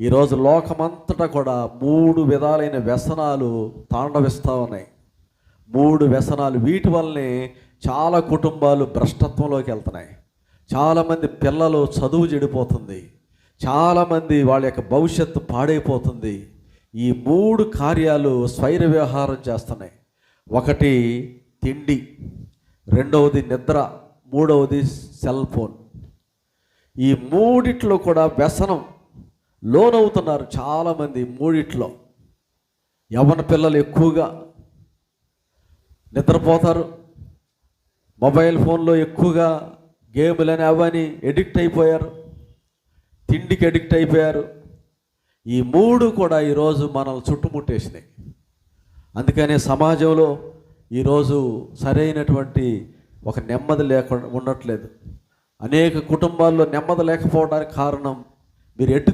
ఈరోజు లోకమంతటా కూడా 3 విధాలైన వ్యసనాలు తాండవిస్తూ ఉన్నాయి. 3 వ్యసనాలు. వీటి వల్లనే చాలా కుటుంబాలు భ్రష్టత్వంలోకి వెళ్తున్నాయి. చాలామంది పిల్లలు చదువు చెడిపోతుంది. చాలామంది వాళ్ళ యొక్క భవిష్యత్తు పాడైపోతుంది. ఈ 3 కార్యాలు స్వైర వ్యవహారం చేస్తున్నాయి. ఒకటి తిండి, రెండవది నిద్ర, మూడవది సెల్ ఫోన్. ఈ మూడిట్లో కూడా వ్యసనం లోనవుతున్నారు చాలామంది. మూడిట్లో యవ్వన పిల్లలు ఎక్కువగా నిద్రపోతారు. మొబైల్ ఫోన్లో ఎక్కువగా గేములని అవని ఎడిక్ట్ అయిపోయారు. తిండికి ఎడిక్ట్ అయిపోయారు. ఈ 3 కూడా ఈరోజు మనల్ని చుట్టుముట్టేసినాయి. అందుకనే సమాజంలో ఈరోజు సరైనటువంటి ఒక నెమ్మది లేకుండా ఉండట్లేదు. అనేక కుటుంబాల్లో నెమ్మది లేకపోవడానికి కారణం, మీరు ఎటు